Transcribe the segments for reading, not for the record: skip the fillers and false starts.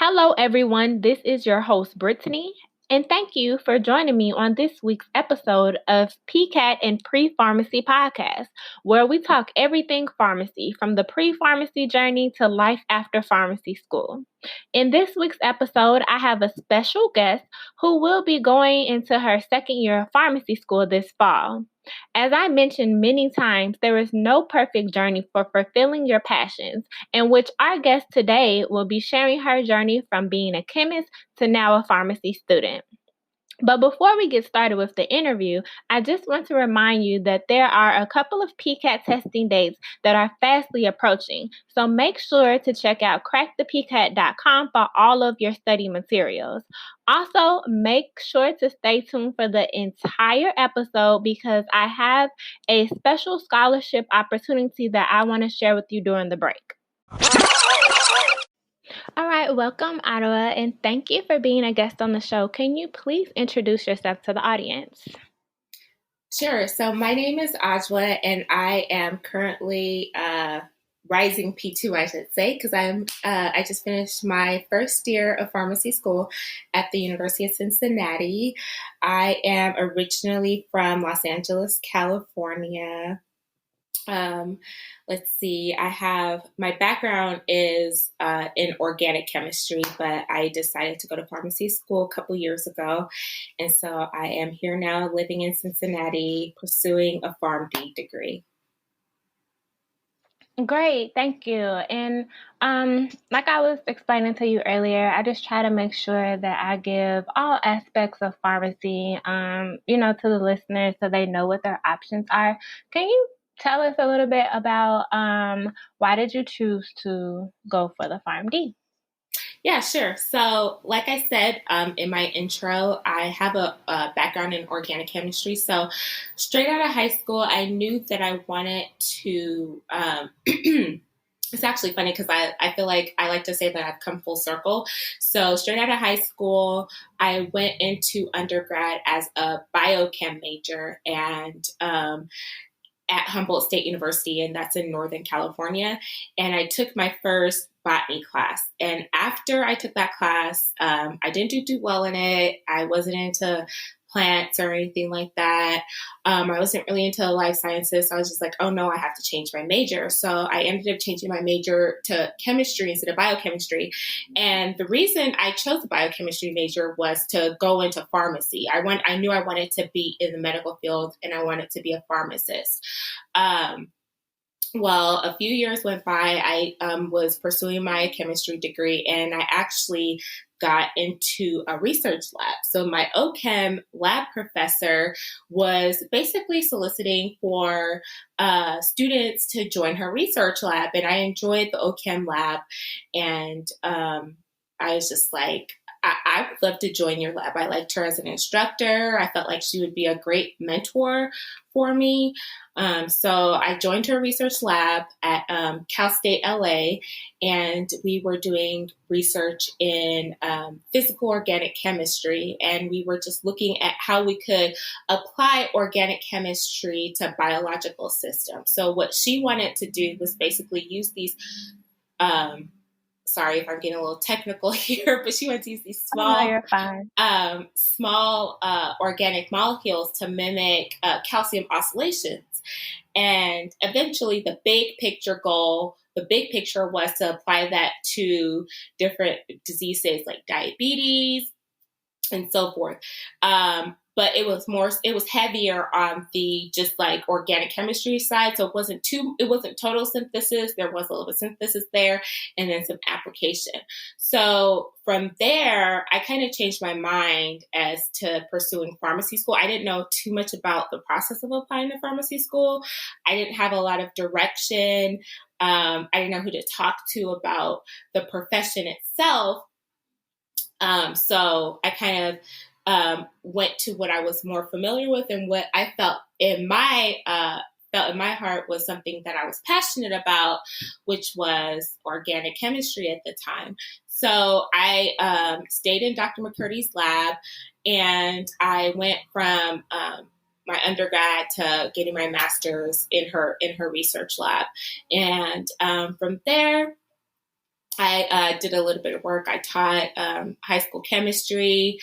Hello, everyone. This is your host, Brittani, and thank you for joining me on this week's episode of PCAT and Pre-Pharmacy Podcast, where we talk everything pharmacy, from the pre-pharmacy journey to life after pharmacy school. In this week's episode, I have a special guest who will be going into her second year of pharmacy school this fall. As I mentioned many times, there is no perfect journey for fulfilling your passions, in which our guest today will be sharing her journey from being a chemist to now a pharmacy student. But before we get started with the interview, I just want to remind you that there are a couple of PCAT testing dates that are fastly approaching. So make sure to check out crackthepcat.com for all of your study materials. Also, make sure to stay tuned for the entire episode because I have a special scholarship opportunity that I want to share with you during the break. All right, welcome, Adwoa, and thank you for being a guest on the show. Can you please introduce yourself to the audience? Sure. So my name is Adwoa, and I am currently rising P2, I should say, because I just finished my first year of pharmacy school at the University of Cincinnati. I am originally from Los Angeles, California. Let's see, my background is in organic chemistry, but I decided to go to pharmacy school a couple years ago. And so I am here now living in Cincinnati, pursuing a Pharmd degree. Great, thank you. And like I was explaining to you earlier, I just try to make sure that I give all aspects of pharmacy, to the listeners so they know what their options are. Can you tell us a little bit about why did you choose to go for the Pharmd? Yeah, sure. So like I said in my intro, I have a background in organic chemistry. So straight out of high school, I knew that I wanted to it's actually funny because I feel like I like to say that I've come full circle. So straight out of high school, I went into undergrad as a biochem major and at Humboldt State University, and that's in Northern California. And I took my first botany class. And after I took that class, I didn't do too well in it. I wasn't into plants or anything like that. I wasn't really into life sciences. So I was just like, oh no, I have to change my major. So I ended up changing my major to chemistry instead of biochemistry. And the reason I chose the biochemistry major was to go into pharmacy. I knew I wanted to be in the medical field and I wanted to be a pharmacist. Well, a few years went by. I was pursuing my chemistry degree, and I actually got into a research lab. So my OChem lab professor was basically soliciting for students to join her research lab, and I enjoyed the OChem lab, and I was just like, I would love to join your lab. I liked her as an instructor. I felt like she would be a great mentor for me. So I joined her research lab at Cal State LA, and we were doing research in physical organic chemistry, and we were just looking at how we could apply organic chemistry to biological systems. So what she wanted to do was basically use these sorry if I'm getting a little technical here, but she wanted to use these small organic molecules to mimic calcium oscillations. And eventually the big picture was to apply that to different diseases like diabetes and so forth. But it was heavier on the just like organic chemistry side. So it wasn't total synthesis. There was a little bit of synthesis there and then some application. So from there, I kind of changed my mind as to pursuing pharmacy school. I didn't know too much about the process of applying to pharmacy school. I didn't have a lot of direction. I didn't know who to talk to about the profession itself. So I kind of went to what I was more familiar with and what I felt in my heart was something that I was passionate about, which was organic chemistry at the time. So I stayed in Dr. McCurdy's lab, and I went from my undergrad to getting my master's in her research lab, and from there, I did a little bit of work. I taught high school chemistry.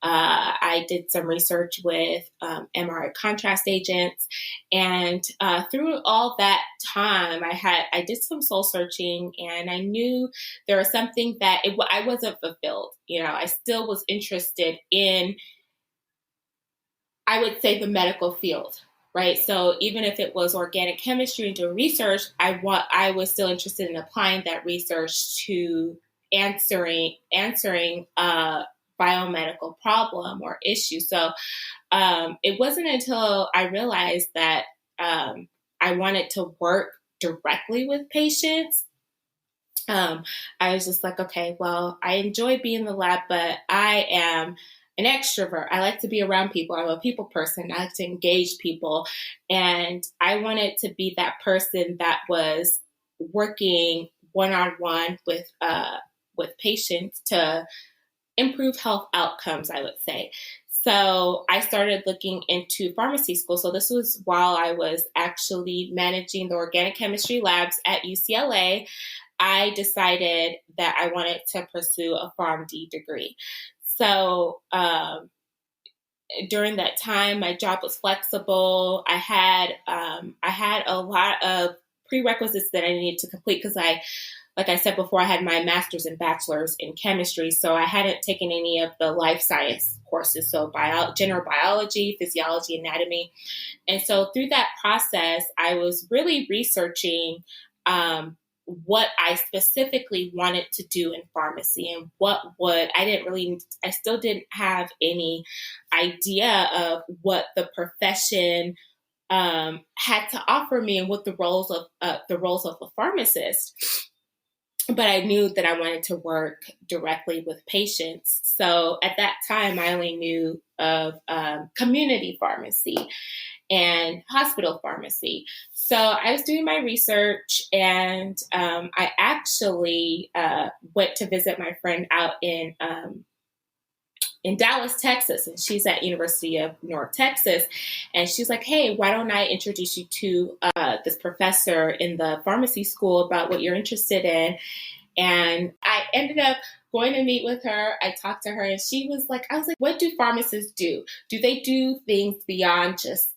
I did some research with MRI contrast agents, and through all that time, I did some soul searching, and I knew there was something that I wasn't fulfilled. I still was interested in, I would say, the medical field. Right. So even if it was organic chemistry and doing research, I was still interested in applying that research to answering a biomedical problem or issue. So it wasn't until I realized that I wanted to work directly with patients. I was just like, okay, well, I enjoy being in the lab, but I am an extrovert. I like to be around people. I'm a people person. I like to engage people. And I wanted to be that person that was working one-on-one with patients to improve health outcomes, I would say. So I started looking into pharmacy school. So this was while I was actually managing the organic chemistry labs at UCLA. I decided that I wanted to pursue a Pharmd degree. So during that time, my job was flexible. I had a lot of prerequisites that I needed to complete because like I said before, I had my master's and bachelor's in chemistry, so I hadn't taken any of the life science courses, so general biology, physiology, anatomy. And so through that process, I was really researching what I specifically wanted to do in pharmacy and I still didn't have any idea of what the profession had to offer me and what the roles of a pharmacist. But I knew that I wanted to work directly with patients. So at that time, I only knew of community pharmacy and hospital pharmacy. So I was doing my research, and I actually went to visit my friend out in Dallas, Texas, and she's at University of North Texas. And she's like, hey, why don't I introduce you to this professor in the pharmacy school about what you're interested in? And I ended up going to meet with her. I talked to her, and I was like, what do pharmacists do? Do they do things beyond just,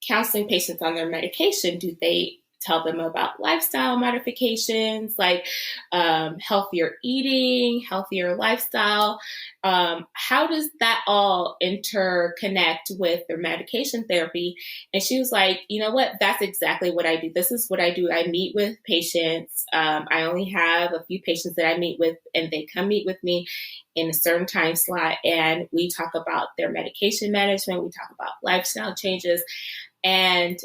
counseling patients on their medication? Do they tell them about lifestyle modifications, like healthier eating, healthier lifestyle? How does that all interconnect with their medication therapy? And she was like, you know what? That's exactly what I do. This is what I do. I meet with patients. I only have a few patients that I meet with, and they come meet with me in a certain time slot. And we talk about their medication management. We talk about lifestyle changes. And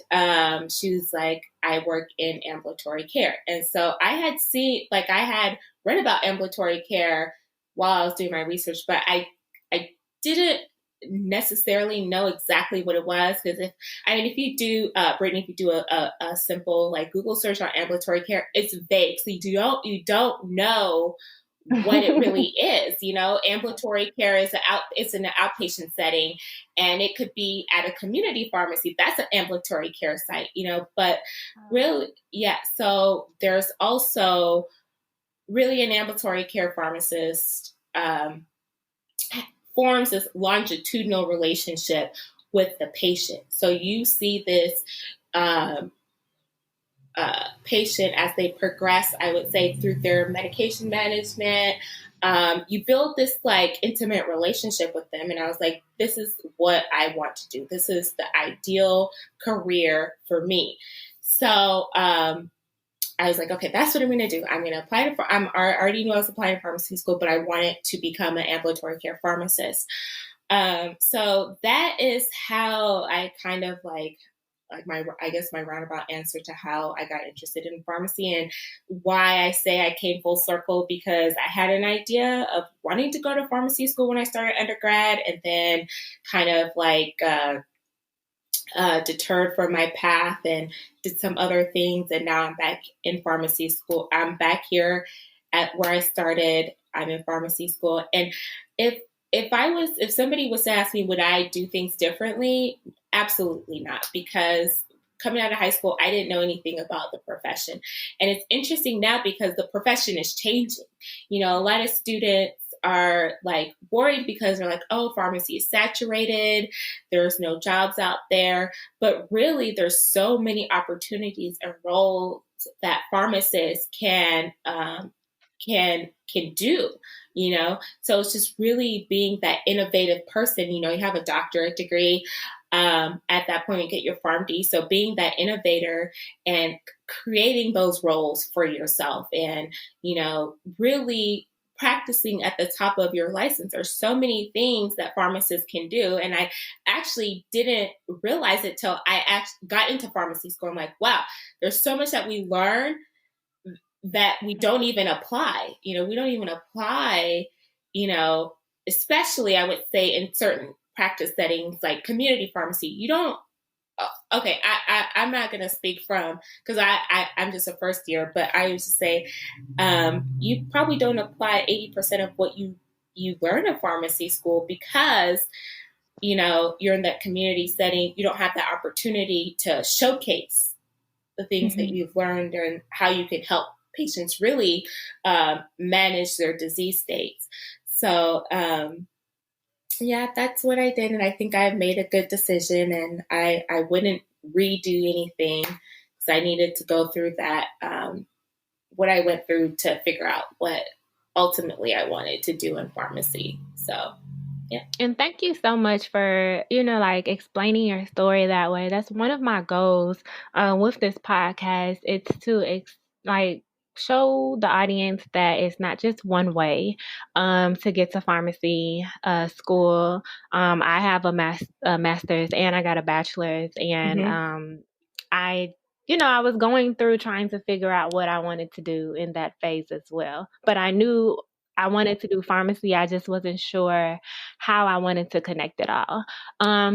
she was like, I work in ambulatory care. And so I had read about ambulatory care while I was doing my research, but I didn't necessarily know exactly what it was. Because if you do, Brittany, if you do a simple like Google search on ambulatory care, it's vague. So you don't know what it really is. Ambulatory care it's in an outpatient setting, and it could be at a community pharmacy. That's an ambulatory care site, but really, yeah. So there's also really an ambulatory care pharmacist forms this longitudinal relationship with the patient. So you see this patient as they progress, I would say, through their medication management. You build this like intimate relationship with them. And I was like, this is what I want to do. This is the ideal career for me. So I was like, okay, that's what I'm going to do. I'm going to apply I already knew I was applying to pharmacy school, but I wanted to become an ambulatory care pharmacist. So that is how I kind of like my roundabout answer to how I got interested in pharmacy, and why I say I came full circle, because I had an idea of wanting to go to pharmacy school when I started undergrad, and then kind of like deterred from my path and did some other things. And now I'm back in pharmacy school. I'm back here at where I started. I'm in pharmacy school. And if somebody was to ask me, would I do things differently? Absolutely not, because coming out of high school, I didn't know anything about the profession. And it's interesting now because the profession is changing. You know, a lot of students are like worried because they're like, oh, pharmacy is saturated. There's no jobs out there. But really, there's so many opportunities and roles that pharmacists can do, you know? So it's just really being that innovative person. You know, you have a doctorate degree. At that point, you get your Pharmd. So being that innovator and creating those roles for yourself and, you know, really practicing at the top of your license. There's so many things that pharmacists can do. And I actually didn't realize it till I got into pharmacy school. I'm like, wow, there's so much that we learn that we don't even apply. You know, we don't even apply, you know, especially I would say in certain practice settings like community pharmacy. You don't, okay, I'm not going to speak from, because I'm just a first year, but I used to say you probably don't apply 80% of what you learn in pharmacy school because, you know, you're in that community setting. You don't have that opportunity to showcase the things that you've learned and how you can help patients really manage their disease states. So, yeah, that's what I did. And I think I've made a good decision, and I wouldn't redo anything because I needed to go through that, what I went through to figure out what ultimately I wanted to do in pharmacy. So, yeah. And thank you so much for, you know, like explaining your story that way. That's one of my goals with this podcast. It's to like show the audience that it's not just one way to get to pharmacy school. I have a master's and I got a bachelor's, and I I was going through trying to figure out what I wanted to do in that phase as well. But I knew I wanted to do pharmacy. I just wasn't sure how I wanted to connect it all.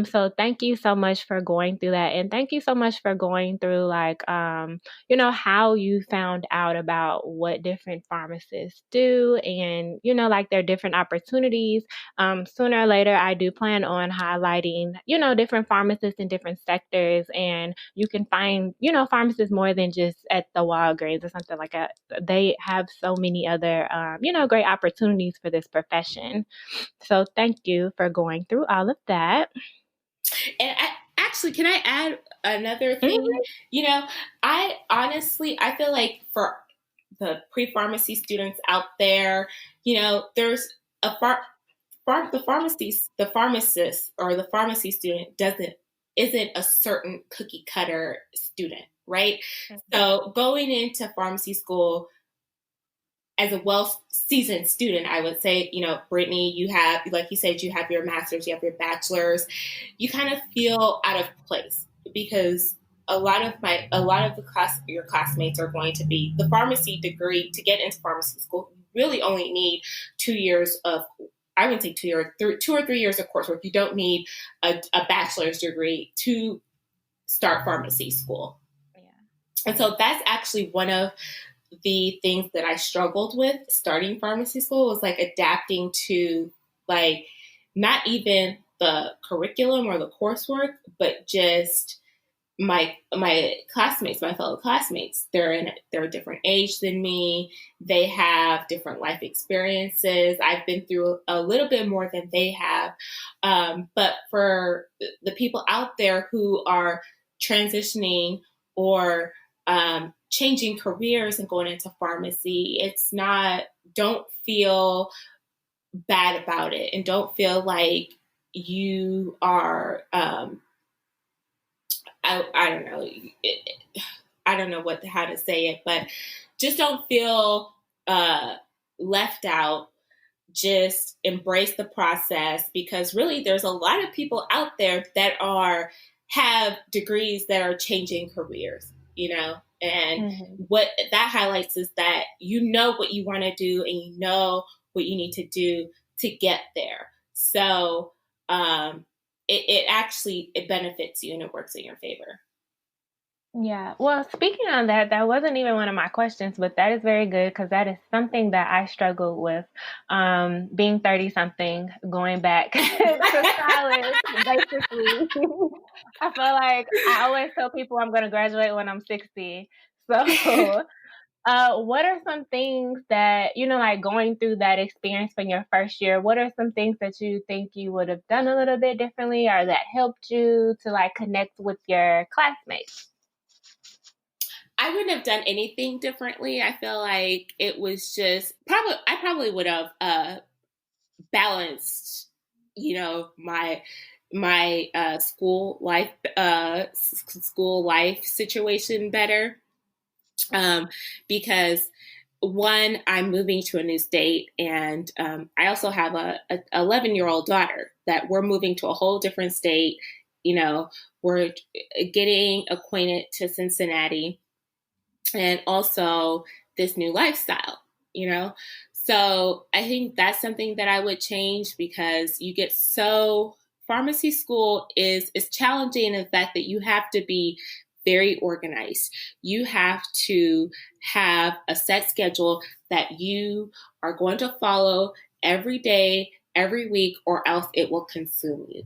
So thank you so much for going through that. And thank you so much for going through like, how you found out about what different pharmacists do and, like their different opportunities. Sooner or later, I do plan on highlighting, different pharmacists in different sectors. And you can find, pharmacists more than just at the Walgreens or something like that. They have so many other, great opportunities for this profession. So thank you for going through all of that. And actually, can I add another thing? Mm-hmm. I feel like for the pre-pharmacy students out there, there's the pharmacist or the pharmacy student isn't a certain cookie cutter student, right? Mm-hmm. So going into pharmacy school as a well-seasoned student, I would say, Brittani, you have, like you said, you have your master's, you have your bachelor's, you kind of feel out of place because a lot of your classmates are going to be the pharmacy degree. To get into pharmacy school, you really only need 2 years of, I wouldn't say 2 years, 2 or 3 years of coursework. You don't need a bachelor's degree to start pharmacy school. Yeah. And so that's actually one of the things that I struggled with starting pharmacy school was like adapting to like not even the curriculum or the coursework, but just my classmates, my fellow classmates. They're a different age than me. They have different life experiences. I've been through a little bit more than they have. But for the people out there who are transitioning or changing careers and going into pharmacy, don't feel bad about it and don't feel like you are, I don't know. I don't know how to say it, but just don't feel left out. Just embrace the process because really there's a lot of people out there that have degrees that are changing careers, and what that highlights is that what you want to do and you know what you need to do to get there. So it benefits you and it works in your favor. Yeah. Well, speaking on that, that wasn't even one of my questions, but that is very good because that is something that I struggled with. Being 30 something, going back to college, basically. I feel like I always tell people I'm going to graduate when I'm 60. So, what are some things that, like going through that experience from your first year, what are some things that you think you would have done a little bit differently or that helped you to like connect with your classmates? I wouldn't have done anything differently. I feel like it was just I probably would have balanced, my school life situation better, because one, I'm moving to a new state, and I also have a 11-year-old daughter that we're moving to a whole different state. We're getting acquainted to Cincinnati, and also this new lifestyle, So I think that's something that I would change, because you get pharmacy school is challenging in the fact that you have to be very organized. You have to have a set schedule that you are going to follow every day, every week, or else it will consume you.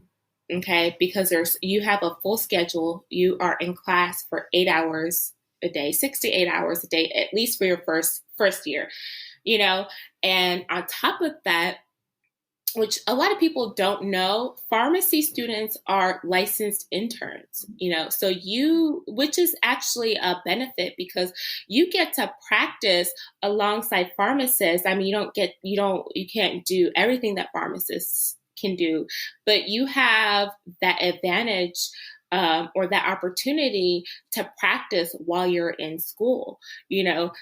Okay, because you have a full schedule. You are in class for 8 hours a day, 6 to 8 hours a day, at least for your first year, and on top of that, which a lot of people don't know, pharmacy students are licensed interns, so which is actually a benefit because you get to practice alongside pharmacists. I mean, you can't do everything that pharmacists can do, but you have that advantage, or that opportunity to practice while you're in school,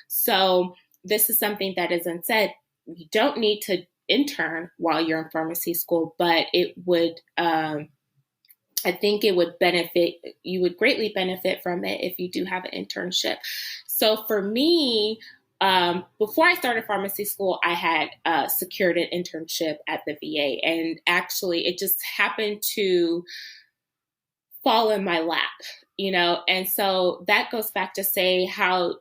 So this is something that isn't said. You don't need to intern while you're in pharmacy school, but it would, I think it would you would greatly benefit from it if you do have an internship. So for me, before I started pharmacy school, I had secured an internship at the VA, and actually it just happened to fall in my lap, and so that goes back to say how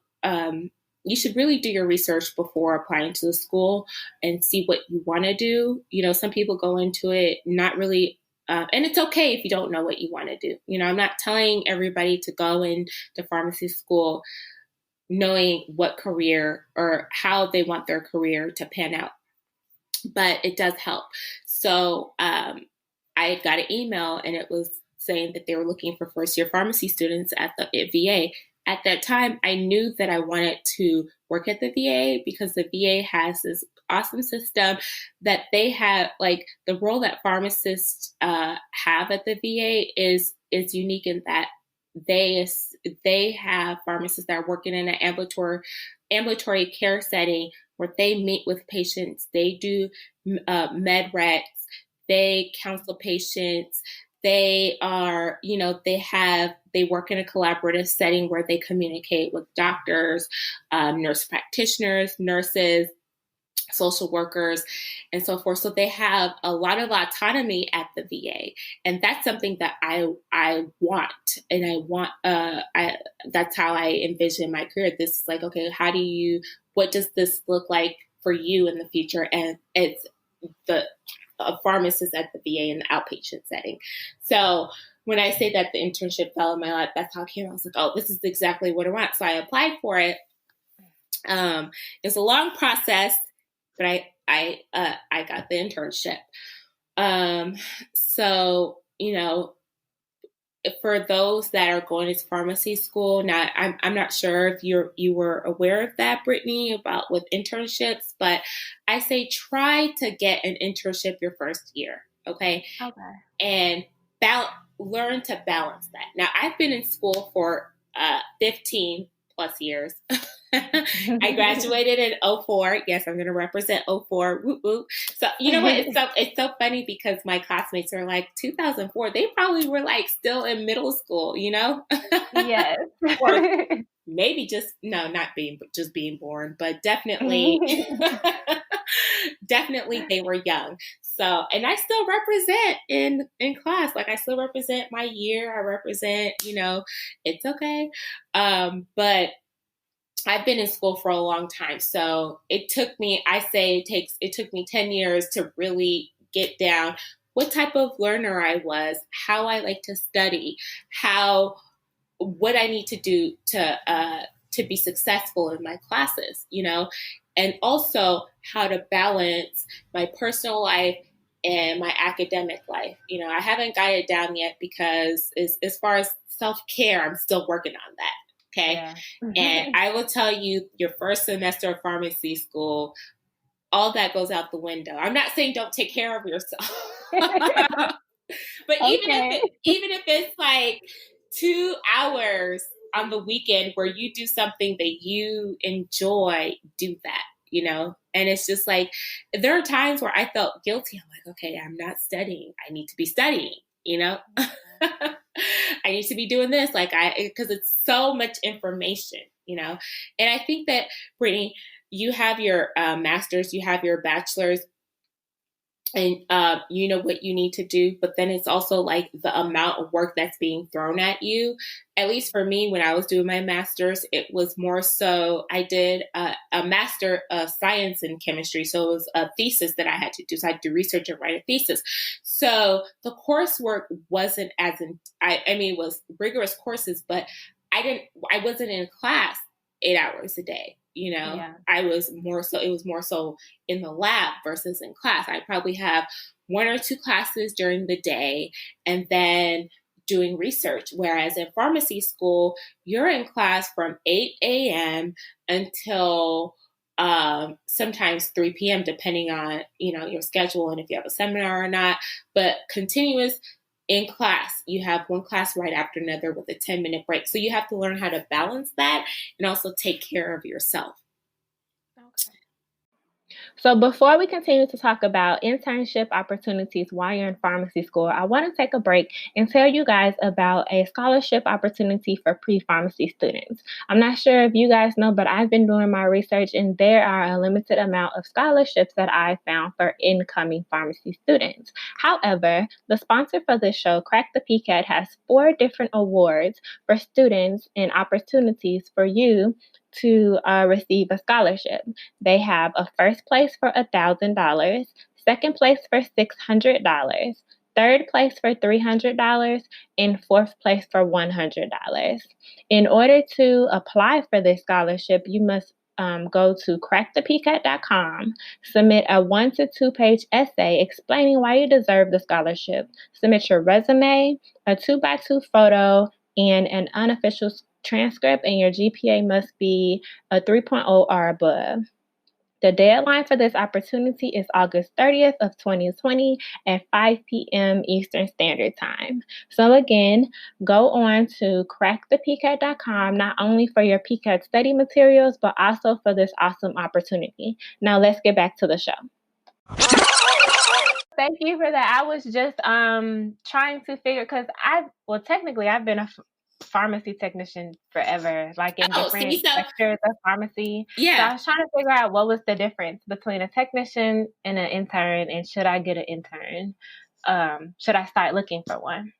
you should really do your research before applying to the school and see what you want to do. Some people go into it not really, and it's okay if you don't know what you want to do. I'm not telling everybody to go into pharmacy school knowing what career or how they want their career to pan out, but it does help. So I got an email, and it was saying that they were looking for first-year pharmacy students at the VA. At that time, I knew that I wanted to work at the VA because the VA has this awesome system that they have, like the role that pharmacists have at the VA is unique in that they have pharmacists that are working in an ambulatory care setting where they meet with patients, they do med recs, they counsel patients. They are, they work in a collaborative setting where they communicate with doctors, nurse practitioners, nurses, social workers, and so forth. So they have a lot of autonomy at the VA, and that's something that I want, and that's how I envision my career. This is like, okay, what does this look like for you in the future? And it's a pharmacist at the VA in the outpatient setting. So when I say that the internship fell in my lap, that's how it came. I was like, oh, this is exactly what I want. So I applied for it. It's a long process, but I got the internship. So, for those that are going to pharmacy school, now I'm not sure if you were aware of that, Brittani, about with internships, but I say try to get an internship your first year, okay? Okay. And learn to balance that. Now, I've been in school for 15 plus years. I graduated in 2004. Yes, I'm going to represent 2004. Whoop, whoop. So, you know what? It's so funny because my classmates are like 2004. They probably were like still in middle school, Yes. Or maybe not being born, but definitely, definitely they were young. So, and I still represent in class. Like I still represent my year. I represent, it's okay. But I've been in school for a long time. So it took me, it took me 10 years to really get down what type of learner I was, how I like to study, what I need to do to be successful in my classes, and also how to balance my personal life and my academic life. I haven't got it down yet because as far as self-care, I'm still working on that. Okay. Yeah. And I will tell you, your first semester of pharmacy school, all that goes out the window. I'm not saying don't take care of yourself, but Okay. even if it's like 2 hours on the weekend where you do something that you enjoy, do that, And it's just like, there are times where I felt guilty. I'm like, okay, I'm not studying. I need to be studying, I need to be doing this, because it's so much information, And I think that, Brittany, you have your master's, you have your bachelor's, and you know what you need to do, but then it's also like the amount of work that's being thrown at you. At least for me, when I was doing my master's, it was more so I did a master of science in chemistry. So it was a thesis that I had to do. So I had to do research and write a thesis. So the coursework wasn't it was rigorous courses, but I wasn't in class 8 hours a day. Yeah. It was more so in the lab versus in class. I probably have 1 or 2 classes during the day and then doing research. Whereas in pharmacy school, you're in class from 8 a.m. until sometimes 3 p.m., depending on, your schedule and if you have a seminar or not, but continuous in class. You have one class right after another with a 10-minute break. So you have to learn how to balance that and also take care of yourself. Okay. So before we continue to talk about internship opportunities while you're in pharmacy school, I want to take a break and tell you guys about a scholarship opportunity for pre-pharmacy students. I'm not sure if you guys know, but I've been doing my research and there are a limited amount of scholarships that I found for incoming pharmacy students. However, the sponsor for this show, Crack the PCAT, has 4 different awards for students and opportunities for you to receive a scholarship. They have a first place for $1,000, second place for $600, third place for $300, and fourth place for $100. In order to apply for this scholarship, you must go to crackthepcat.com, submit a 1 to 2 page essay explaining why you deserve the scholarship, submit your resume, a 2x2 photo, and an unofficial transcript, and your GPA must be a 3.0 or above. The deadline for this opportunity is August 30th of 2020 at 5 p.m. Eastern Standard Time. So again, go on to crackthepcat.com, not only for your PCAT study materials, but also for this awesome opportunity. Now let's get back to the show. Thank you for that. I was just trying to figure, because technically I've been a pharmacy technician forever, like in different sectors of pharmacy. Yeah. So I was trying to figure out what was the difference between a technician and an intern, and should I get an intern? Should I start looking for one?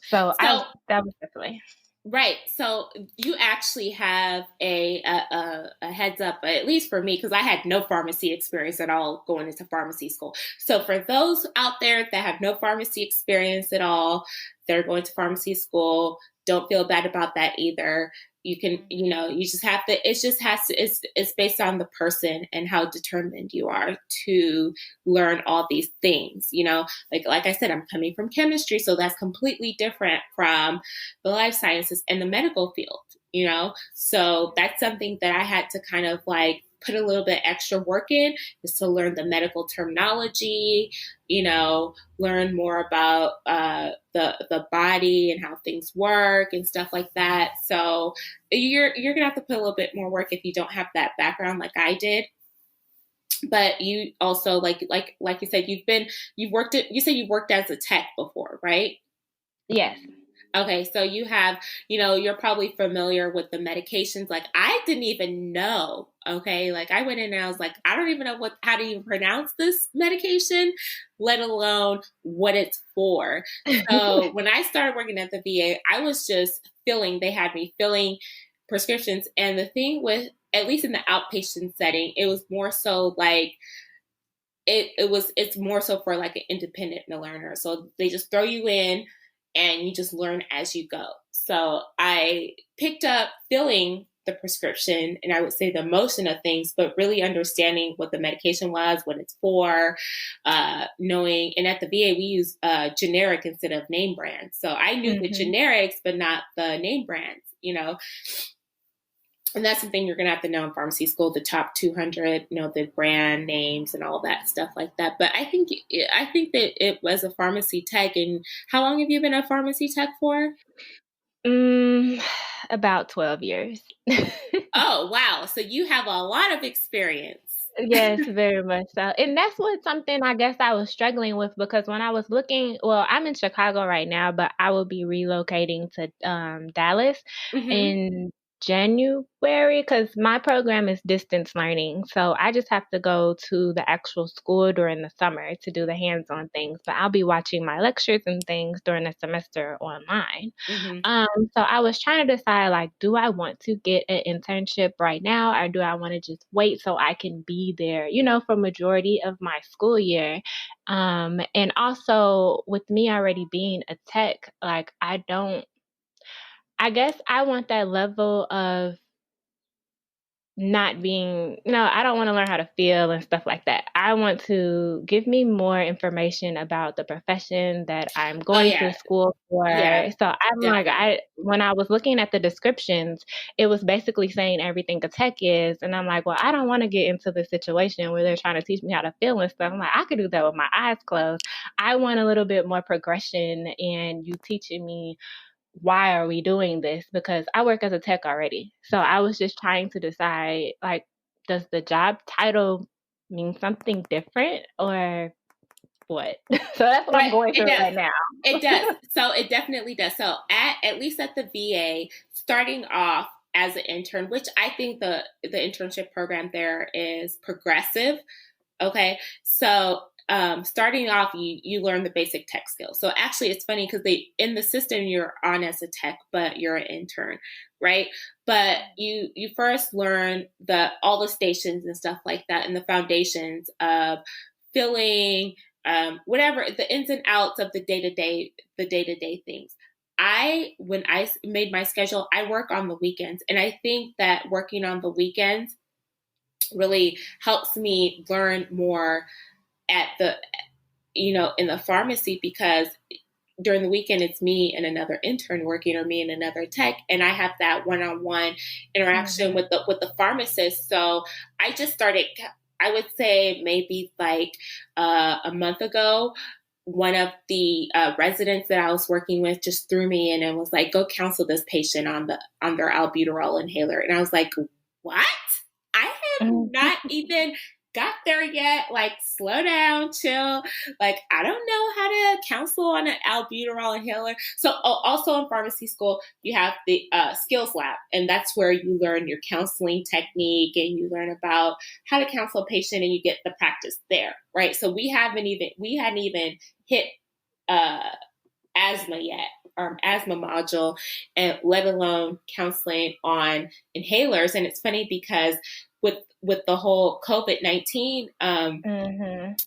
So that was definitely. Right. So you actually have a heads up, at least for me, because I had no pharmacy experience at all going into pharmacy school. So for those out there that have no pharmacy experience at all, they're going to pharmacy school, don't feel bad about that either. You can, you just have to, it's based on the person and how determined you are to learn all these things, like I said, I'm coming from chemistry, so that's completely different from the life sciences and the medical field, so that's something that I had to kind of like put a little bit extra work in, is to learn the medical terminology, learn more about the body and how things work and stuff like that. So you're gonna have to put a little bit more work if you don't have that background like I did. But you also like you said, you worked as a tech before, right? Yes. Okay, so you have, you're probably familiar with the medications. Like I didn't even know. Okay, like I went in and I was like, I don't even know how to even pronounce this medication, let alone what it's for. So when I started working at the VA, I was just they had me filling prescriptions. And the thing with, at least in the outpatient setting, it was more so like, it's more so for like an independent learner. So they just throw you in and you just learn as you go. So I picked up filling the prescription, and I would say the motion of things, but really understanding what the medication was, what it's for, knowing, and at the VA, we use generic instead of name brands. So I knew the generics, but not the name brands, And that's something you're going to have to know in pharmacy school, the top 200, the brand names and all that stuff like that. But I think that it was a pharmacy tech. And how long have you been a pharmacy tech for? About 12 years. Oh, wow. So you have a lot of experience. Yes, very much so. And that's something I guess I was struggling with, because when I was looking, well, I'm in Chicago right now, but I will be relocating to Dallas in January, because my program is distance learning. So I just have to go to the actual school during the summer to do the hands-on things, but I'll be watching my lectures and things during the semester online. So I was trying to decide, like, do I want to get an internship right now, or do I want to just wait so I can be there, for majority of my school year? And also with me already being a tech, like I guess I want that level of not being, no, I don't want to learn how to feel and stuff like that. I want to give me more information about the profession that I'm going to school for. Yeah, so I'm definitely. when I was looking at the descriptions, it was basically saying everything a tech is. And I'm like, well, I don't want to get into the situation where they're trying to teach me how to feel and stuff. I'm like, I could do that with my eyes closed. I want a little bit more progression and you teaching me why are we doing this? Because I work as a tech already. So I was just trying to decide, like, does the job title mean something different or what? So that's what I'm going through right now. It does. So it definitely does. So at least at the VA, starting off as an intern, which I think the internship program there is progressive. Okay. So starting off, you learn the basic tech skills. So actually, it's funny because in the system you're on as a tech, but you're an intern, right? But you first learn all the stations and stuff like that, and the foundations of filling, whatever the ins and outs of the day to day things. When I made my schedule, I work on the weekends, and I think that working on the weekends really helps me learn more at the, in the pharmacy, because during the weekend it's me and another intern working, or me and another tech, and I have that one-on-one interaction with the pharmacist. So I just started, I would say maybe like a month ago. One of the residents that I was working with just threw me in and was like, go counsel this patient on their albuterol inhaler. And I was like, what? I have not even got there yet. Like, slow down, chill. Like, I don't know how to counsel on an albuterol inhaler. So also in pharmacy school, you have the skills lab, and that's where you learn your counseling technique, and you learn about how to counsel a patient, and you get the practice there, right? So we hadn't even hit asthma yet, or asthma module, and let alone counseling on inhalers. And it's funny because with the whole COVID-19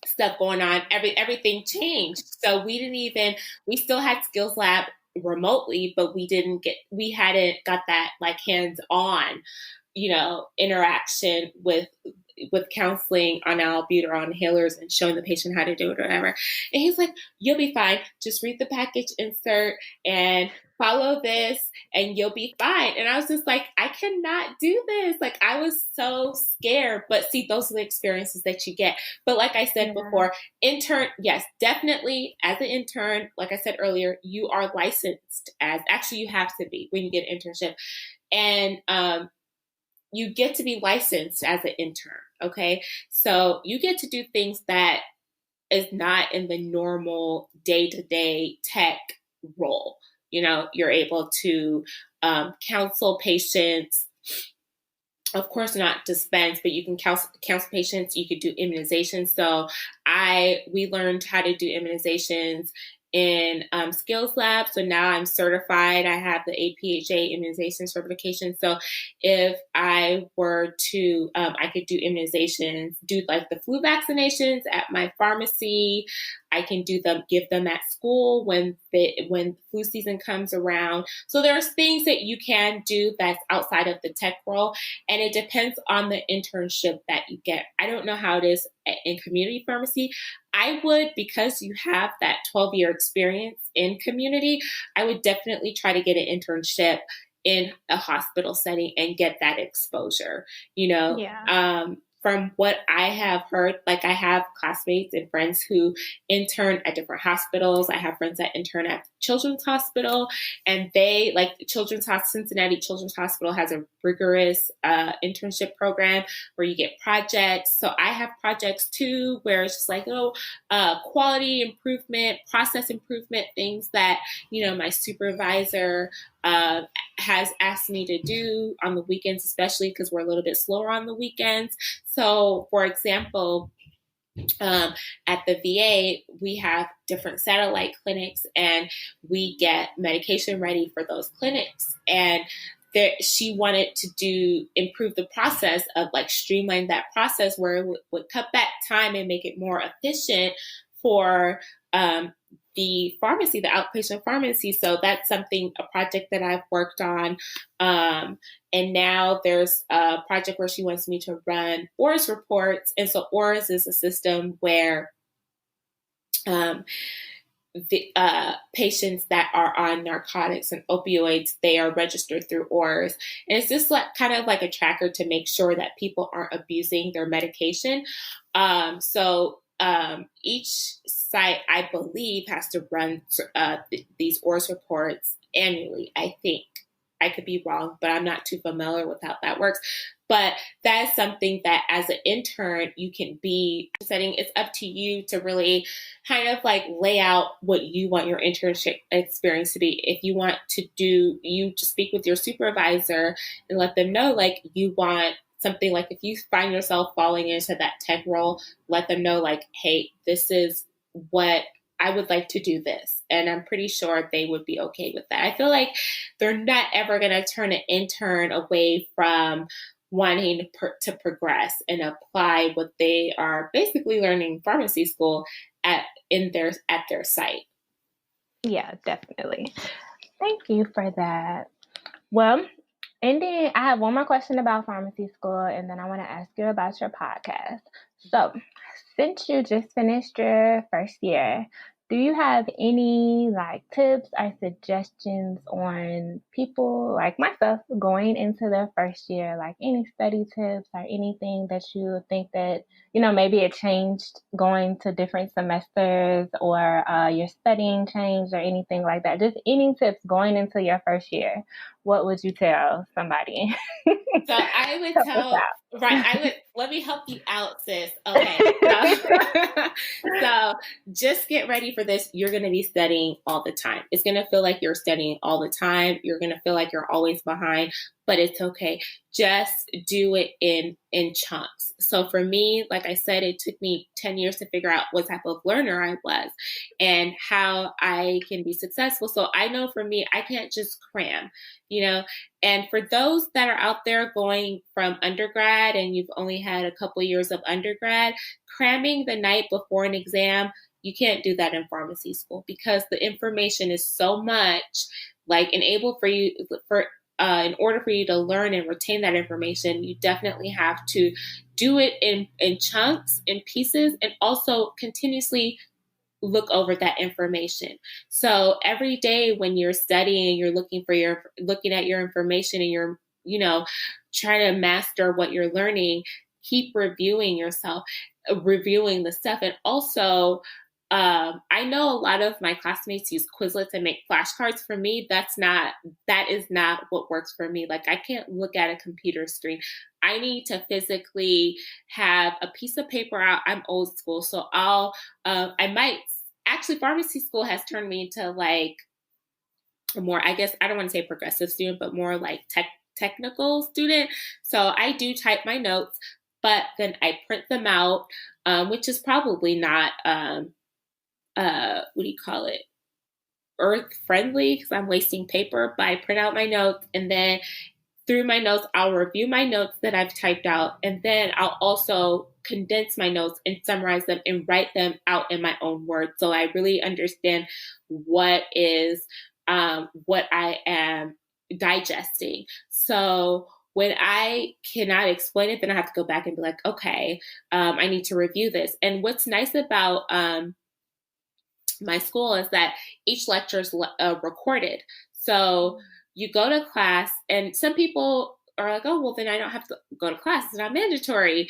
stuff going on, everything changed. So we still had skills lab remotely, but we hadn't got that like hands-on, interaction with counseling on albuterol inhalers and showing the patient how to do it or whatever. And he's like, you'll be fine. Just read the package insert and follow this and you'll be fine. And I was just like, I cannot do this. Like, I was so scared. But see, those are the experiences that you get. But like I said before, intern, yes, definitely as an intern, like I said earlier, you are licensed actually you have to be when you get an internship. And you get to be licensed as an intern. Okay. So you get to do things that is not in the normal day-to-day tech role. you're able to counsel patients. Of course, not dispense, but you can counsel patients. You could do immunizations. So we learned how to do immunizations in skills lab. So now I'm certified. I have the APHA immunization certification. So if I were to, I could do immunizations, do like the flu vaccinations at my pharmacy. I can give them at school when flu season comes around. So there's things that you can do that's outside of the tech role, and it depends on the internship that you get. I don't know how it is in community pharmacy. I would, because you have that 12-year experience in community, I would definitely try to get an internship in a hospital setting and get that exposure, Yeah. From what I have heard, like I have classmates and friends who intern at different hospitals. I have friends that intern at Children's Hospital, and they, like Cincinnati Children's Hospital has a rigorous internship program where you get projects. So I have projects too, where it's just like, quality improvement, process improvement, things that, my supervisor has asked me to do on the weekends, especially because we're a little bit slower on the weekends. So, for example, at the VA, we have different satellite clinics, and we get medication ready for those clinics. And she wanted to improve the process of streamline that process where it would cut back time and make it more efficient for the pharmacy, the outpatient pharmacy. So that's a project that I've worked on. And now there's a project where she wants me to run ORS reports. And so ORS is a system where the patients that are on narcotics and opioids, they are registered through ORS. And it's just kind of like a tracker to make sure that people aren't abusing their medication. So each site, I believe, has to run these ORS reports annually, I think. I could be wrong, but I'm not too familiar with how that works. But that is something that as an intern, you can be setting. It's up to you to really kind of lay out what you want your internship experience to be. If you want to you just speak with your supervisor and let them know you want something, if you find yourself falling into that tech role, let them know hey, this is what I would like to do this. And I'm pretty sure they would be okay with that. I feel like they're not ever going to turn an intern away from wanting to progress and apply what they are basically learning in pharmacy school at their site. Yeah, definitely. Thank you for that. Well, and then I have one more question about pharmacy school, and then I want to ask you about your podcast. So, since you just finished your first year, do you have any tips or suggestions on people like myself going into their first year, any study tips or anything that you think that, maybe it changed going to different semesters, or your studying changed or anything like that? Just any tips going into your first year. What would you tell somebody? So I would let me help you out, sis. Okay. So just get ready for this. You're going to be studying all the time. It's going to feel like you're studying all the time. You're going to feel like you're always behind, but it's okay. Just do it in chunks. So for me, like I said, it took me 10 years to figure out what type of learner I was and how I can be successful. So I know for me, I can't just cram, and for those that are out there going from undergrad and you've only had a couple years of undergrad, cramming the night before an exam, you can't do that in pharmacy school because the information is so much. In order for you to learn and retain that information, you definitely have to do it in chunks, in pieces, and also continuously look over that information. So every day when you're studying, you're looking at your information and you're, trying to master what you're learning, keep reviewing yourself, reviewing the stuff. And also, I know a lot of my classmates use Quizlets and make flashcards. For me, that is not what works for me. I can't look at a computer screen. I need to physically have a piece of paper out. I'm old school. So pharmacy school has turned me into more, I guess, I don't want to say progressive student, but more like technical student. So I do type my notes, but then I print them out, which is probably not, what do you call it? Earth friendly, because I'm wasting paper, but I print out my notes, and then through my notes, I'll review my notes that I've typed out, and then I'll also condense my notes and summarize them and write them out in my own words. So I really understand what I am digesting. So when I cannot explain it, then I have to go back and be like, okay, I need to review this. And what's nice about my school is that each lecture is recorded. So you go to class, and some people are like, oh, well, then I don't have to go to class. It's not mandatory.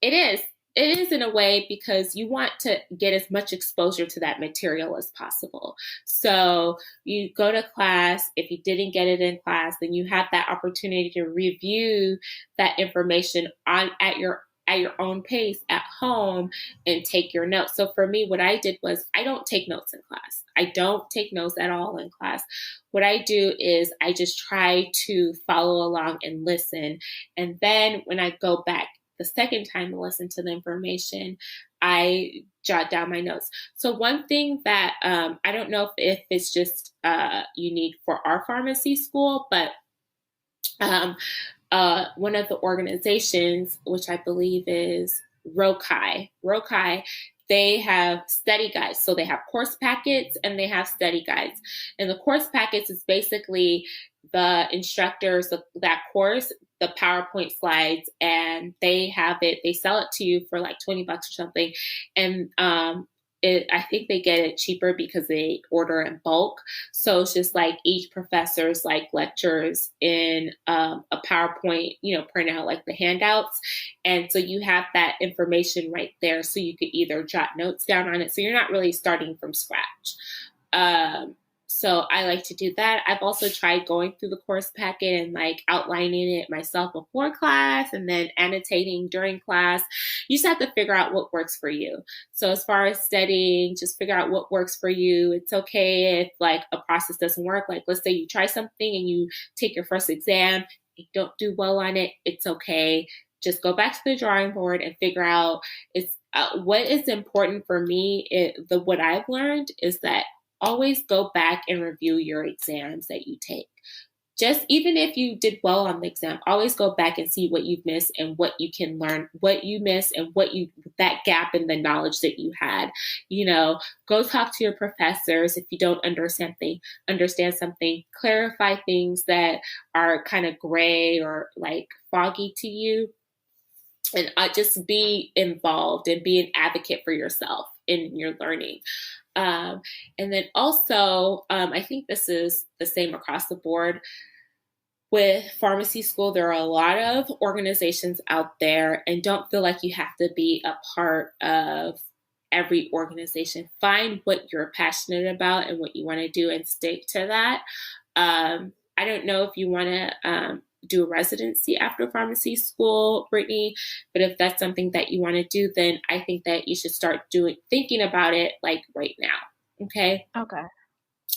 It is. It is in a way, because you want to get as much exposure to that material as possible. So you go to class. If you didn't get it in class, then you have that opportunity to review that information at your own pace at home and take your notes. So for me, what I did was, I don't take notes in class. I don't take notes at all in class. What I do is I just try to follow along and listen. And then when I go back the second time to listen to the information, I jot down my notes. So one thing that I don't know if it's just unique for our pharmacy school, but one of the organizations, which I believe is ROCI, they have study guides. So they have course packets and they have study guides. And the course packets is basically the instructors of that course, the PowerPoint slides, and they sell it to you for like $20 or something. And I think they get it cheaper because they order in bulk. So it's just like each professor's like lectures in a PowerPoint, print out like the handouts. And so you have that information right there. So you could either jot notes down on it. So you're not really starting from scratch. So I like to do that. I've also tried going through the course packet and like outlining it myself before class and then annotating during class. You just have to figure out what works for you. So as far as studying, just figure out what works for you. It's okay if like a process doesn't work. Like let's say you try something and you take your first exam, you don't do well on it. It's okay. Just go back to the drawing board and figure out what is important for me. What I've learned is that always go back and review your exams that you take. Just even if you did well on the exam, always go back and see what you've missed and what you can learn, what you missed and that gap in the knowledge that you had. Go talk to your professors if you don't understand something, clarify things that are kind of gray or like foggy to you. And just be involved and be an advocate for yourself in your learning. And then also, I think this is the same across the board. With pharmacy school, there are a lot of organizations out there, and don't feel like you have to be a part of every organization. Find what you're passionate about and what you want to do and stick to that. I don't know if you want to do a residency after pharmacy school, Brittany, but if that's something that you want to do, then I think that you should start thinking about it like right now. Okay. Okay.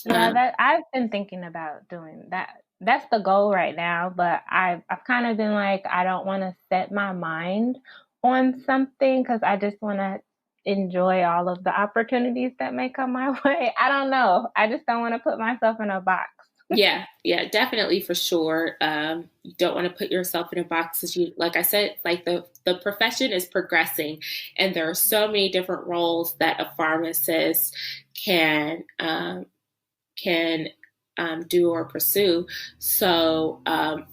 Yeah, I've been thinking about doing that. That's the goal right now, but I've kind of been like, I don't want to set my mind on something because I just want to enjoy all of the opportunities that may come my way. I don't know. I just don't want to put myself in a box. Yeah, definitely, for sure. You don't want to put yourself in a box because like I said, like the profession is progressing, and there are so many different roles that a pharmacist can do or pursue. So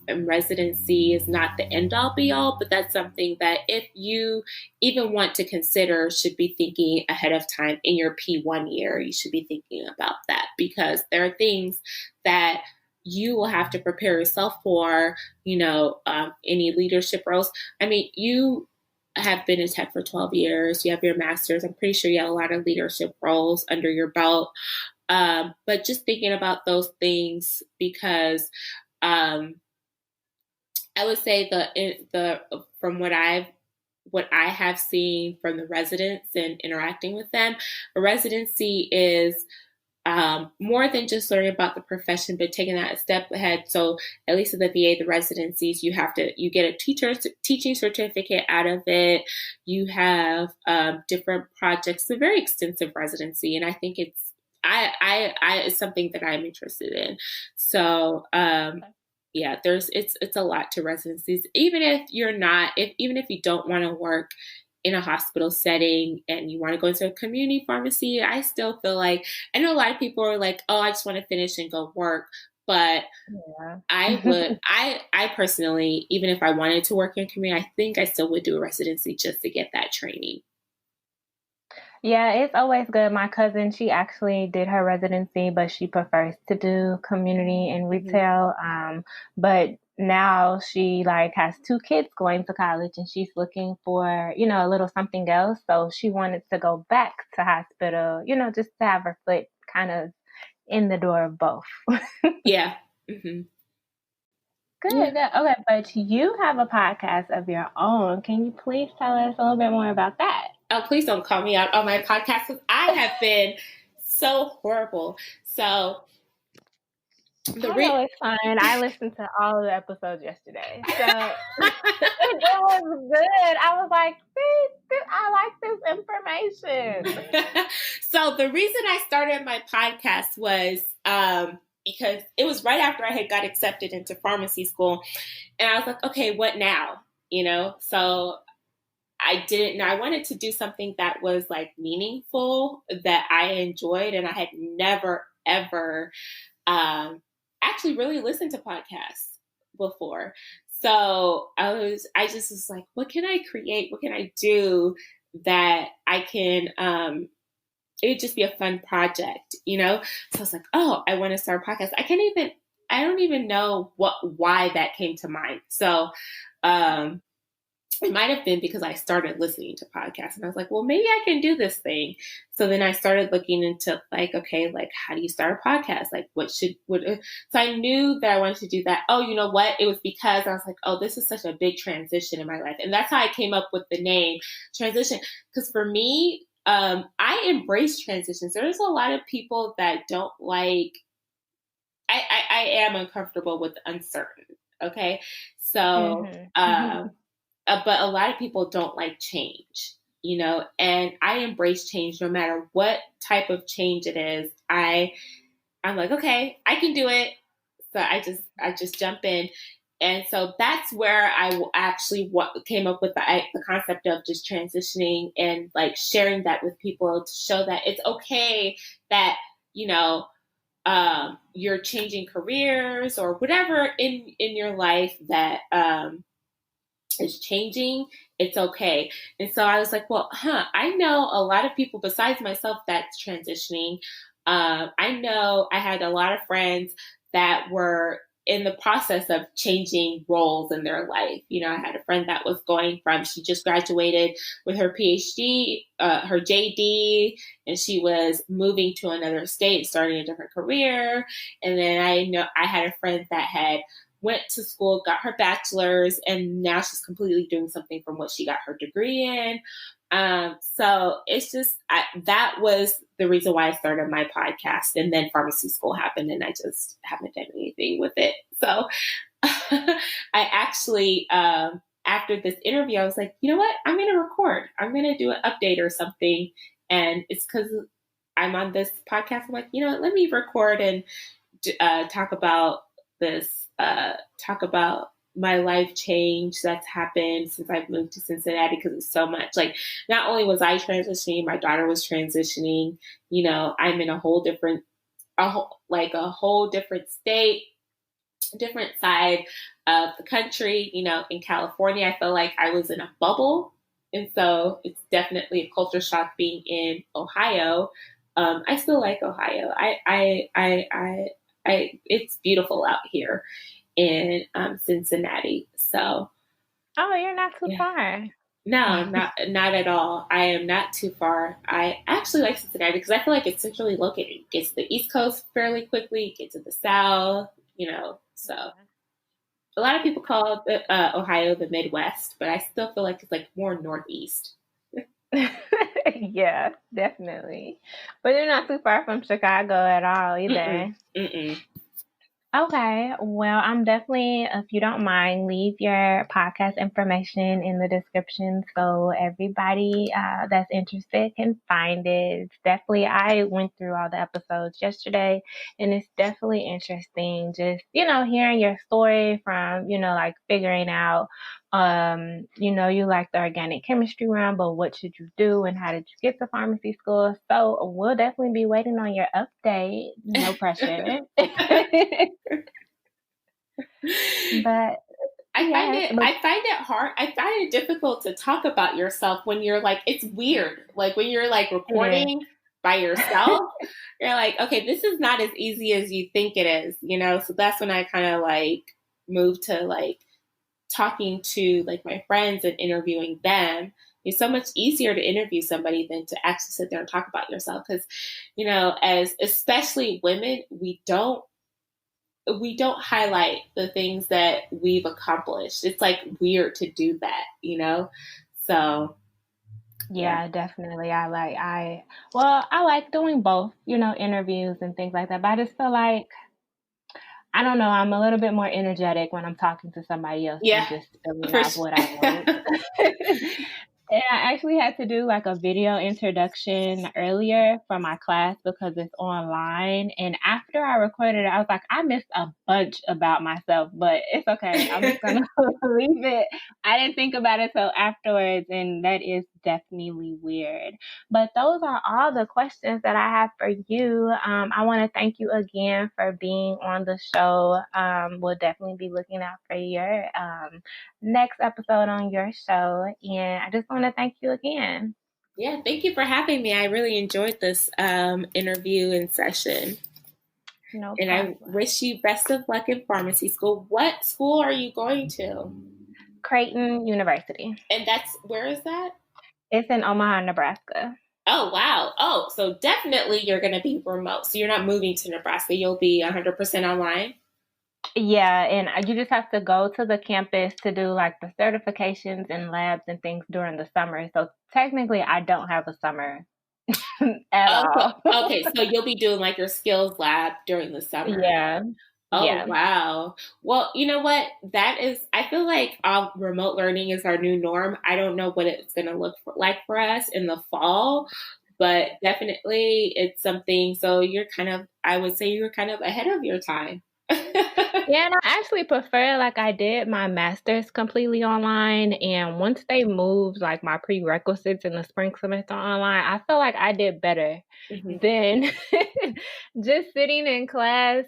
residency is not the end all be all, but that's something that if you even want to consider, should be thinking ahead of time in your P1 year. You should be thinking about that because there are things that you will have to prepare yourself for, any leadership roles. I mean, you have been in tech for 12 years. You have your master's. I'm pretty sure you have a lot of leadership roles under your belt. But just thinking about those things because I would say from what I have seen from the residents and interacting with them, a residency is more than just learning about the profession, but taking that a step ahead. So at least at the VA, the residencies, you get a teaching certificate out of it. You have different projects. It's a very extensive residency, and I think it's something that I'm interested in. So yeah, it's a lot to residencies. Even if you don't want to work in a hospital setting and you want to go into a community pharmacy, I still feel like, I know a lot of people are like, oh, I just want to finish and go work. But Yeah. I personally, even if I wanted to work in community, I think I still would do a residency just to get that training. Yeah, it's always good. My cousin, she actually did her residency, but she prefers to do community and retail. But now she has 2 kids going to college and she's looking for, a little something else. So she wanted to go back to hospital, just to have her foot kind of in the door of both. Yeah. Mm-hmm. Good, good. Okay, but you have a podcast of your own. Can you please tell us a little bit more about that? Oh, please don't call me out on my podcast because I have been so horrible. So I know it's fine. I listened to all of the episodes yesterday, so it was good. I was like, I like this information. So the reason I started my podcast was because it was right after I had got accepted into pharmacy school, and I was like, okay, what now? So I didn't know. I wanted to do something that was meaningful, that I enjoyed, and I had never ever actually really listened to podcasts before. So I just was like, what can I create? What can I do that I can, it would just be a fun project, So I was like, oh, I want to start a podcast. I don't even know why that came to mind. So, it might have been because I started listening to podcasts and I was like, well, maybe I can do this thing. So then I started looking into how do you start a podcast? So I knew that I wanted to do that. Oh, you know what? It was because I was like, oh, this is such a big transition in my life. And that's how I came up with the name transition. Because for me, I embrace transitions. There's a lot of people that don't like, I am uncomfortable with uncertain. Okay. So, but a lot of people don't like change, and I embrace change no matter what type of change it is. I'm like, okay, I can do it. So I just jump in. And so that's where I actually came up with the concept of just transitioning and sharing that with people to show that it's okay that, you're changing careers or whatever in your life that, is changing, it's okay. And so I was like, well, I know a lot of people besides myself that's transitioning. I know I had a lot of friends that were in the process of changing roles in their life. I had a friend that was she just graduated with her PhD, her JD, and she was moving to another state, starting a different career. And then I had a friend that went to school, got her bachelor's, and now she's completely doing something from what she got her degree in. So it's just, that was the reason why I started my podcast. And then pharmacy school happened and I just haven't done anything with it. So I actually, after this interview, I was like, you know what? I'm going to record. I'm going to do an update or something. And it's because I'm on this podcast. I'm like, let me record and talk about this. Talk about my life change that's happened since I've moved to Cincinnati, because it's so much. Not only was I transitioning, my daughter was transitioning. I'm in a whole different state, different side of the country. In California, I felt like I was in a bubble, and so it's definitely a culture shock being in Ohio. I still like Ohio. It's beautiful out here in Cincinnati. So, oh, you're not too far. No, not at all. I am not too far. I actually like Cincinnati because I feel like it's centrally located. It gets to the East Coast fairly quickly. Get to the South, So a lot of people call Ohio the Midwest, but I still feel like it's more Northeast. Yeah, definitely. But you're not too far from Chicago at all Mm-mm, either. mm-mm. Okay, well, I'm definitely, if you don't mind, leave your podcast information in the description so everybody that's interested can find it. It's definitely, I went through all the episodes yesterday, and it's definitely interesting just, hearing your story from, like figuring out, you like the organic chemistry round, but what should you do and how did you get to pharmacy school? So we'll definitely be waiting on your update. No pressure. But yes, but I find it hard. I find it difficult to talk about yourself when you're like, it's weird. Like when you're like it recording by yourself, you're like, okay, this is not as easy as you think it is, So that's when I kind of like moved to like talking to like my friends and interviewing them. It's so much easier to interview somebody than to actually sit there and talk about yourself. Because, as especially women, we don't highlight the things that we've accomplished. It's like weird to do that. So yeah, definitely. I like doing both, interviews and things like that. But I just feel like I don't know, I'm a little bit more energetic when I'm talking to somebody else than yeah, just spilling for out what I wrote. And I actually had to do like a video introduction earlier for my class because it's online. And after I recorded it, I was like, I missed a bunch about myself, but it's okay. I'm just going to leave it. I didn't think about it till afterwards, and that is definitely weird. But those are all the questions that I have for you. I want to thank you again for being on the show. We'll definitely be looking out for your next episode on your show. And I just want to thank you again. Yeah, thank you for having me. I really enjoyed this interview and session. No and problem. I wish you best of luck in pharmacy school. What school are you going to? Creighton University. And where is that? It's in Omaha, Nebraska. Oh, wow. Oh, so definitely you're going to be remote. So you're not moving to Nebraska. You'll be 100% online. Yeah, and you just have to go to the campus to do like the certifications and labs and things during the summer. So technically, I don't have a summer at all. Okay, so you'll be doing like your skills lab during the summer. Yeah. Oh, yeah. Wow. Well, you know what? I feel like remote learning is our new norm. I don't know what it's going to look like for us in the fall, but definitely it's something. So I would say you're kind of ahead of your time. Yeah, and I actually prefer, like, I did my master's completely online, and once they moved like my prerequisites in the spring semester online, I feel like I did better than just sitting in class.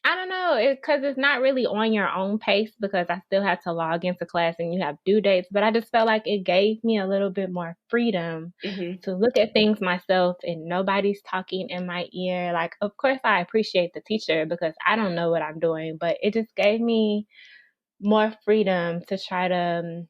I don't know, because it's not really on your own pace because I still have to log into class and you have due dates, but I just felt like it gave me a little bit more freedom to look at things myself and nobody's talking in my ear. Like, of course, I appreciate the teacher because I don't know what I'm doing, but it just gave me more freedom to try to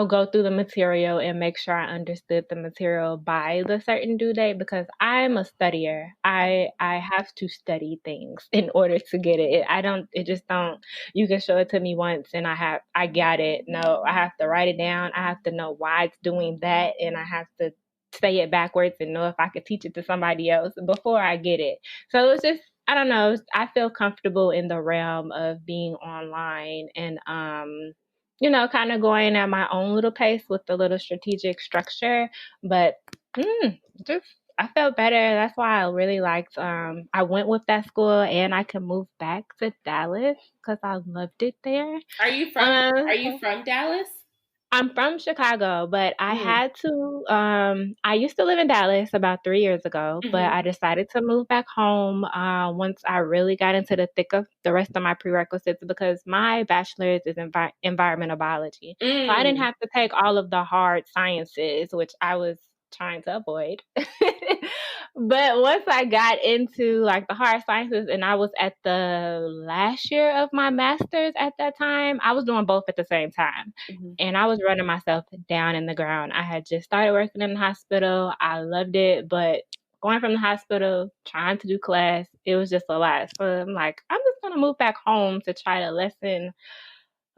go through the material and make sure I understood the material by the certain due date because I'm a studier. I have to study things in order to get it. It just don't, you can show it to me once and I got it. No, I have to write it down. I have to know why it's doing that, and I have to say it backwards and know if I could teach it to somebody else before I get it. So it's just, I don't know, I feel comfortable in the realm of being online and kind of going at my own little pace with the little strategic structure. But just I felt better. That's why I really liked. I went with that school, and I could move back to Dallas because I loved it there. Are you from Dallas? I'm from Chicago, but I had to. I used to live in Dallas about 3 years ago, but I decided to move back home once I really got into the thick of the rest of my prerequisites because my bachelor's is environmental biology, so I didn't have to take all of the hard sciences, which I was trying to avoid. But once I got into like the hard sciences and I was at the last year of my master's at that time, I was doing both at the same time. And I was running myself down in the ground. I had just started working in the hospital. I loved it, but going from the hospital, trying to do class, it was just a lot. So I'm like, I'm just going to move back home to try to lessen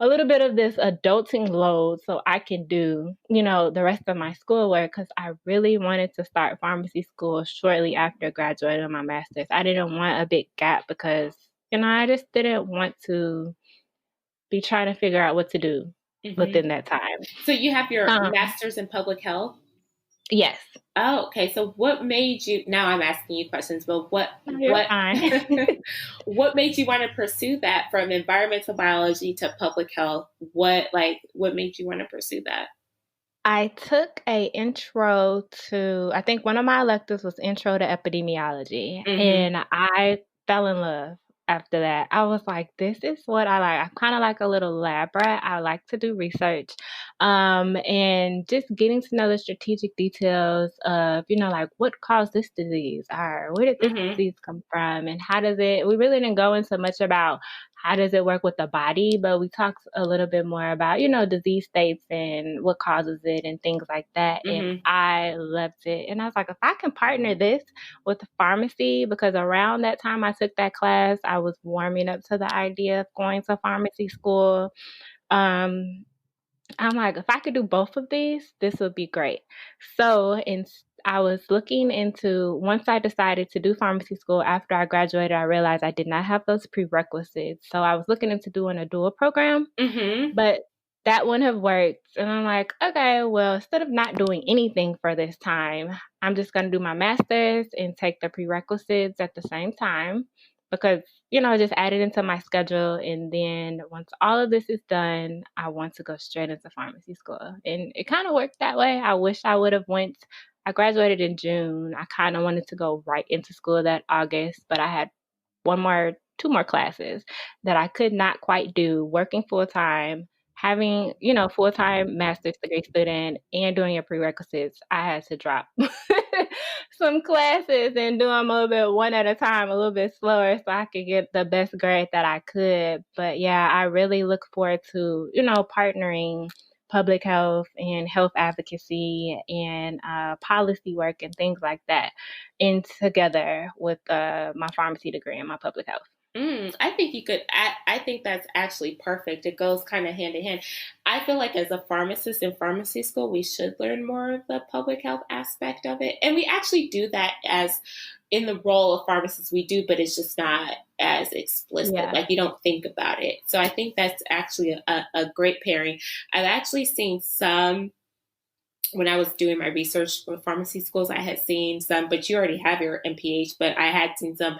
a little bit of this adulting load so I can do, the rest of my schoolwork, because I really wanted to start pharmacy school shortly after graduating my master's. I didn't want a big gap because, I just didn't want to be trying to figure out what to do within that time. So you have your master's in public health? Yes. Oh, okay. So what made you, now I'm asking you questions, but what what made you want to pursue that from environmental biology to public health? What made you want to pursue that? I took a intro to, I think one of my electives was intro to epidemiology, and I fell in love after that. I was like, this is what I like. I'm kind of like a little lab rat. I like to do research, and just getting to know the strategic details of, like what caused this disease, or where did this disease come from, and how does it, we really didn't go into much about how does it work with the body, but we talked a little bit more about, disease states and what causes it and things like that. And I loved it. And I was like, if I can partner this with pharmacy, because around that time I took that class, I was warming up to the idea of going to pharmacy school. I'm like, if I could do both of these, this would be great. So I was looking into, once I decided to do pharmacy school after I graduated, I realized I did not have those prerequisites. So I was looking into doing a dual program, but that wouldn't have worked. And I'm like, okay, well, instead of not doing anything for this time, I'm just going to do my master's and take the prerequisites at the same time, because, just add it into my schedule. And then once all of this is done, I want to go straight into pharmacy school. And it kind of worked that way. I wish I would have I graduated in June. I kind of wanted to go right into school that August, but I had two more classes that I could not quite do, working full time, having, full-time master's degree student, and doing your prerequisites. I had to drop some classes and do them a little bit one at a time, a little bit slower, so I could get the best grade that I could. But yeah, I really look forward to, partnering public health and health advocacy and policy work and things like that in together with my pharmacy degree and my public health. I think you could. I think that's actually perfect. It goes kind of hand in hand. I feel like as a pharmacist in pharmacy school, we should learn more of the public health aspect of it. And we actually do that as in the role of pharmacists, we do, but it's just not as explicit. Yeah. Like you don't think about it. So I think that's actually a great pairing. I've actually seen some, when I was doing my research for pharmacy schools, I had seen some, but you already have your MPH, but I had seen some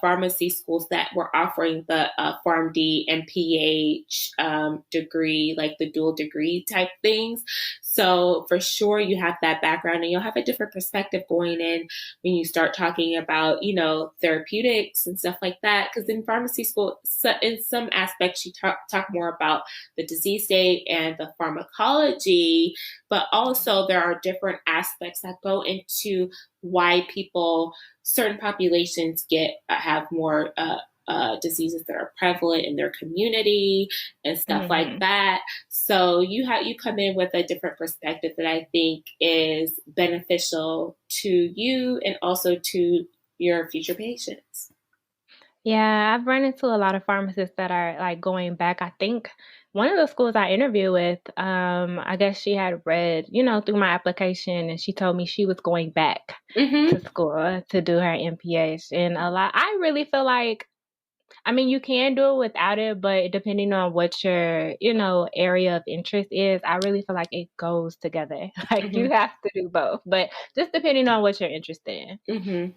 pharmacy schools that were offering the Pharmd and PH degree, like the dual degree type things. So for sure you have that background and you'll have a different perspective going in when you start talking about, therapeutics and stuff like that. Because in pharmacy school, in some aspects, you talk more about the disease state and the pharmacology, but also there are different aspects that go into why certain populations have more diseases that are prevalent in their community and stuff like that. So you come in with a different perspective that I think is beneficial to you and also to your future patients. Yeah, I've run into a lot of pharmacists that are like going back. I think one of the schools I interviewed with, I guess she had read, through my application, and she told me she was going back to school to do her MPH. And I really feel like, you can do it without it, but depending on what your, area of interest is, I really feel like it goes together. Like you have to do both, but just depending on what you're interested in.